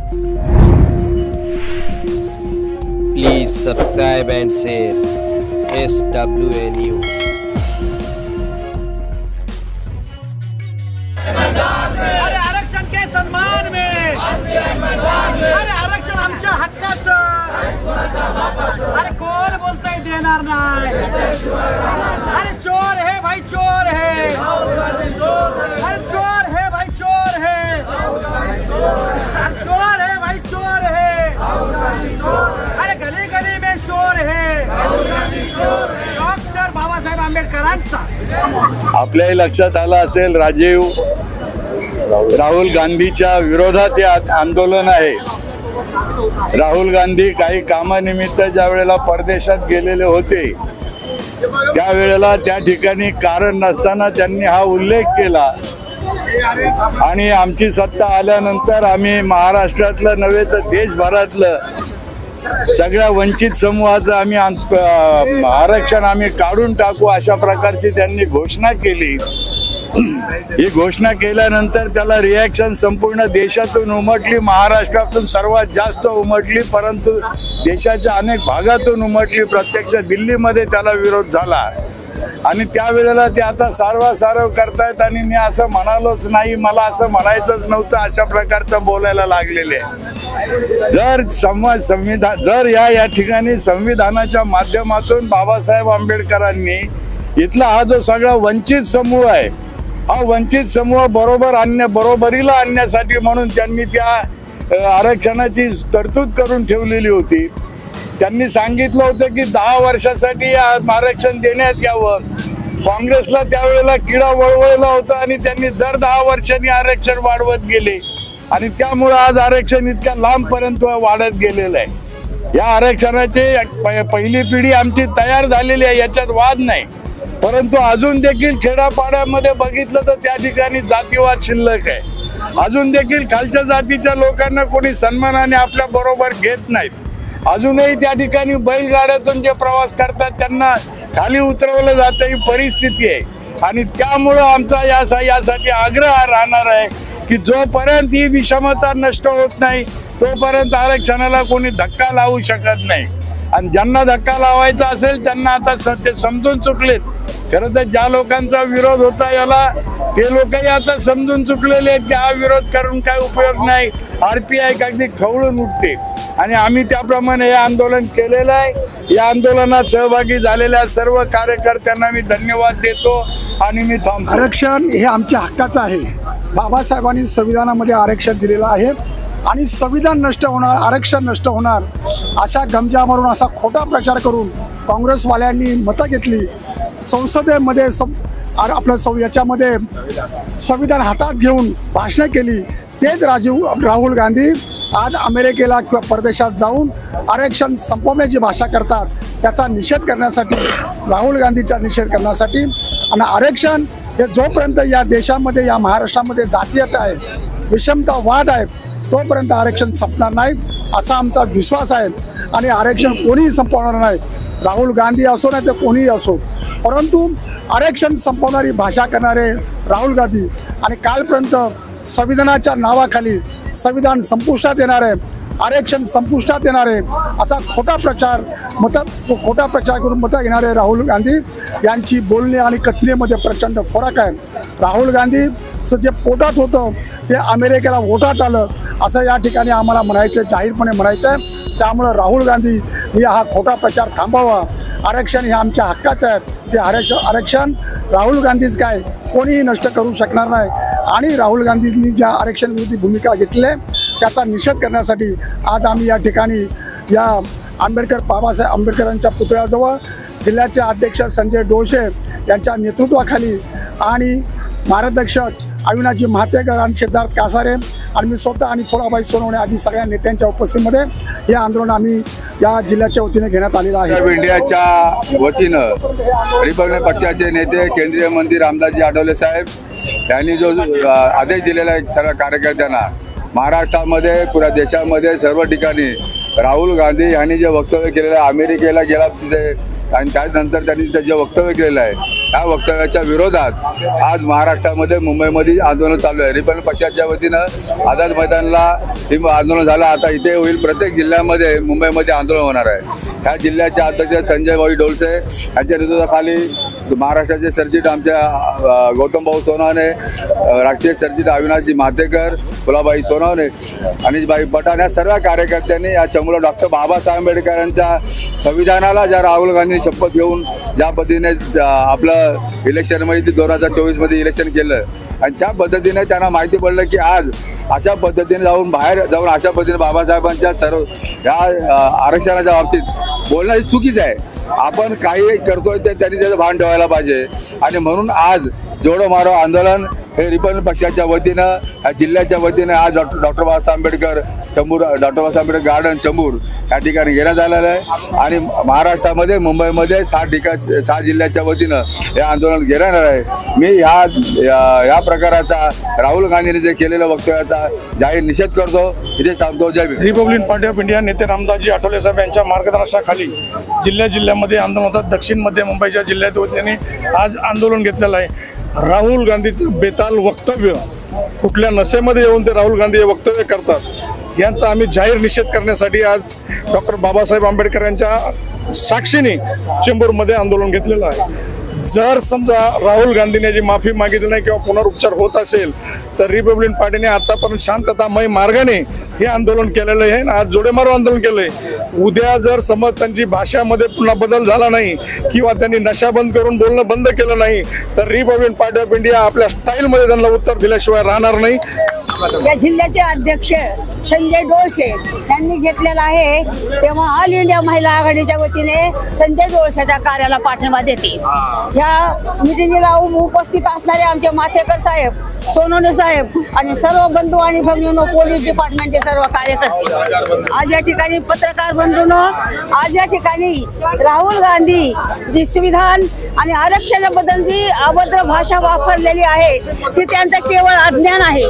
Please subscribe and share SWA News. अरे आरक्षण के सम्मान में, अरे आरक्षण आमच्या हक्काचं, अरे कोण बोलतंय देणार नाही? अरे चोर है भाई, चोर है, अरे चोर है भाई, चोर है, अरे चोर है भाई, चोर है, अरे गली गली में शोर है डॉक्टर बाबासाहेब आंबेडकरांचा। आपल्याही लक्षात आलं असेल, राहुल गांधीच्या विरोधात हे आंदोलन आहे। राहुल गांधी काही कामानिमित्त ज्या वेळेला परदेशात गेलेले होते त्यावेळेला त्या ठिकाणी कारण नसताना त्यांनी हा उल्लेख केला आणि आमची सत्ता आल्यानंतर आम्ही महाराष्ट्रातलं नव्हे तर देशभरातलं सगळ्या वंचित समूहाचं आम्ही आरक्षण आम्ही काढून टाकू अशा प्रकारची त्यांनी घोषणा केली। ही घोषणा केल्यानंतर त्याला रिॲक्शन संपूर्ण देशातून उमटली, महाराष्ट्रातून सर्वात जास्त उमटली, परंतु देशाच्या अनेक भागातून उमटली। प्रत्यक्ष दिल्लीमध्ये त्याला विरोध झाला आणि त्यावेळेला ते आता सारवासारव करतायत आणि मी असं म्हणालोच नाही, मला असं म्हणायचंच नव्हतं अशा प्रकारचं बोलायला लागलेले। जर या ठिकाणी संविधानाच्या माध्यमातून बाबासाहेब आंबेडकरांनी इथला हा जो सगळा वंचित समूह आहे, हा वंचित समूह बरोबरीला आणण्यासाठी म्हणून त्यांनी त्या आरक्षणाची तरतूद करून ठेवलेली होती। त्यांनी सांगितलं होतं की 10 वर्षासाठी आरक्षण देण्यात यावं। काँग्रेसला त्यावेळेला किडा वळवळला होता आणि त्यांनी दर 10 वर्षांनी आरक्षण वाढवत गेले आणि त्यामुळे आज आरक्षण इतक्या लांबपर्यंत वाढत गेलेलं आहे। या आरक्षणाची पहिली पिढी आमची तयार झालेली आहे, याच्यात वाद नाही, परंतु अजून देखील खेड्यापाड्यामध्ये बघितलं तर त्या ठिकाणी जातीवाद शिल्लक आहे। अजून देखील खालच्या जातीच्या लोकांना कोणी सन्मानाने आपल्या बरोबर घेत नाहीत। अजूनही त्या ठिकाणी बैलगाड्यातून जे प्रवास करतात त्यांना खाली उतरवलं जातं, ही परिस्थिती आहे आणि त्यामुळं आमचा यासाठी आग्रह राहणार आहे की जोपर्यंत ही विषमता नष्ट होत नाही तोपर्यंत आरक्षणाला कोणी धक्का लावू शकत नाही। आणि ज्यांना धक्का लावायचा असेल त्यांना आता ते समजून चुकलेत। खरं तर ज्या लोकांचा विरोध होता याला ते लोकही आता समजून चुकलेले आहेत की हा विरोध करून काय उपयोग नाही, RPI अगदी खवळून उठते आणि आम्ही त्याप्रमाणे हे आंदोलन केलेलं आहे। या आंदोलनात सहभागी झालेल्या सर्व कार्यकर्त्यांना मी धन्यवाद देतो आणि मी थांबतो। आरक्षण हे आमच्या हक्काचं आहे। बाबासाहेबांनी संविधानामध्ये आरक्षण दिलेलं आहे आणि संविधान नष्ट होणार, आरक्षण नष्ट होणार अशा गमजा मारून असा खोटा प्रचार करून काँग्रेसवाल्यांनी मतं घेतली। संसदेमध्ये याच्यामध्ये संविधान हातात घेऊन भाषणं केली। तेच राहुल गांधी आज अमेरिकेला किंवा परदेशात जाऊन आरक्षण संपवण्याची भाषा करतात। त्याचा निषेध करण्यासाठी, राहुल गांधीचा निषेध करण्यासाठी आणि आरक्षण हे जोपर्यंत या देशामध्ये, या महाराष्ट्रामध्ये जातीयता आहे, विषमतावाद आहे, तोपर्यंत आरक्षण संपणार नाही असा आमचा विश्वास आहे आणि आरक्षण कोणीही संपवणार नाही, राहुल गांधी असो नाही तर कोणीही असो। परंतु आरक्षण संपवणारी भाषा करणारे राहुल गांधी आणि कालपर्यंत संविधानाच्या नावाखाली संविधान संपुष्टात येणार आहे, आरक्षण संपुष्टात येणार आहे असा खोटा प्रचार करून मतं घेणारे राहुल गांधी यांची बोलणे आणि कथनेमध्ये प्रचंड फरक आहे। राहुल गांधीचं जे पोटात होतं ते अमेरिकेला ओटात आलं असं या ठिकाणी आम्हाला म्हणायचं, जाहीरपणे म्हणायचं आहे। त्यामुळे राहुल गांधी हा खोटा प्रचार थांबवावा। आरक्षण हे आमच्या हक्काचं आहे, ते आरक्षण राहुल गांधीच काय कोणीही नष्ट करू शकणार नाही आणि राहुल गांधींनी ज्या आरक्षण विरोधी भूमिका घेतली आहे त्याचा निषेध करण्यासाठी आज आम्ही या ठिकाणी या बाबासाहेब आंबेडकरांच्या पुतळ्याजवळ जिल्ह्याचे अध्यक्ष संजय डोसे यांच्या नेतृत्वाखाली आणि मार्गदर्शक अविनाशजी महातेकर आणि सिद्धार्थ कासारे आणि मी स्वतः आणि फुलाबाई सोनवणे आदी सगळ्या नेत्यांच्या उपस्थितीमध्ये हे आंदोलन आम्ही या जिल्ह्याच्या वतीने घेण्यात आलेलं आहे। इंडियाच्या वतीनं रिपब्लिकन पक्षाचे नेते केंद्रीय मंत्री रामदासजी आठवले साहेब यांनी जो आदेश दिलेला आहे सर्व कार्यकर्त्यांना, महाराष्ट्रामध्ये पुऱ्या देशामध्ये सर्व ठिकाणी राहुल गांधी यांनी जे वक्तव्य केलेलं आहे, अमेरिकेला गेला तिथे आणि त्यानंतर त्यांनी जे वक्तव्य केलेलं आहे या वक्तव्याच्या विरोधात आज महाराष्ट्रामध्ये मुंबईमध्ये आंदोलन चालू आहे. रिपब्लिकन पक्षाच्या वतीनं आझाद मैदानला हे आंदोलन झालं. आता इथे होईल, प्रत्येक जिल्ह्यामध्ये मुंबईमध्ये आंदोलन होणार आहे. ह्या जिल्ह्याचे अध्यक्ष संजय भाई डोलसे यांच्या नेतृत्वाखाली महाराष्ट्राचे सरचिट आमच्या गौतम भाऊ सोनवणे, राष्ट्रीय सरचिट अविनाशी मातेकर, फुलाबाई सोनवणे, अनिशभाई पठाण या सर्व कार्यकर्त्यांनी या चमूला डॉक्टर बाबासाहेब आंबेडकर यांच्या संविधानाला ज्या राहुल गांधींनी शपथ घेऊन ज्या पद्धतीने आपलं इलेक्शनमध्ये 2024 इलेक्शन केलं आणि त्या पद्धतीने त्यांना माहिती पडलं की आज अशा पद्धतीने बाहेर जाऊन अशा पद्धतीने बाबासाहेबांच्या सर्व या आरक्षणाच्या बाबतीत बोलणं चुकीचं आहे. आपण काही करतोय ते त्यांनी त्याचं भान ठेवायला पाहिजे. आणि म्हणून आज जोडो मारो आंदोलन हे रिपब्लिकन पक्षाच्या वतीनं या जिल्ह्याच्या वतीनं आज doctor Babasaheb Ambedkar Chembur, doctor Babasaheb Ambedkar garden Chembur या ठिकाणी घेण्यात आलेलं आहे. आणि महाराष्ट्रामध्ये मुंबईमध्ये 6 जिल्ह्याच्या वतीनं हे आंदोलन घेण्यात आहे. मी ह्या प्रकाराचा राहुल गांधींनी जे केलेल्या वक्तव्याचा जाहीर निषेध करतो. इथे सांगतो जय Bhim. Republican Party of India नेते रामदासजी आठवले साहेब यांच्या मार्गदर्शनाखाली जिल्ह्यामध्ये आंदोलन होतात. दक्षिण मध्य मुंबईच्या जिल्ह्यात त्यांनी आज आंदोलन घेतलेलं आहे. राहुल गांधीचं बेताल वक्तव्य, कुठल्या नशेमध्ये येऊन ते राहुल गांधी हे वक्तव्य करतात, यांचा आम्ही जाहीर निषेध करण्यासाठी आज डॉक्टर बाबासाहेब आंबेडकर यांच्या साक्षीने चेंबूरमध्ये आंदोलन घेतलेलं आहे. जर समजा राहुल गांधीने जी माफी मागितली नाही किंवा पुनरुच्चार होत असेल तर रिपब्लिकन पार्टीने आतापर्यंत शांततामय मार्गाने हे आंदोलन केलेलं आहे. आज जोडेमारो आंदोलन केलंय. उद्या जर समज त्यांची भाषामध्ये पुन्हा बदल झाला नाही किंवा त्यांनी नशा बंद करून बोलणं बंद केलं नाही तर रिपब्लिकन पार्टी ऑफ इंडिया आपल्या स्टाईलमध्ये त्यांना उत्तर दिल्याशिवाय राहणार नाही. या जिल्ह्याचे अध्यक्ष संजय डोळसे यांनी घेतलेला आहे, तेव्हा ऑल इंडिया महिला आघाडीच्या वतीने संजय डोळसेच्या कार्याला पाठिंबा देते. या मिटिंगला उपस्थित असणारे आमचे मातेकर साहेब, सोनवणे साहेब आणि सर्व बंधू आणि भगिनींनो, पोलीस डिपार्टमेंटचे सर्व कार्यकर्ते, आज या ठिकाणी पत्रकार बंधूंनो, आज या ठिकाणी राहुल गांधी जी संविधान आणि आरक्षणाबद्दल जी अभद्र भाषा वापरलेली आहे ती त्यांचं केवळ अज्ञान आहे.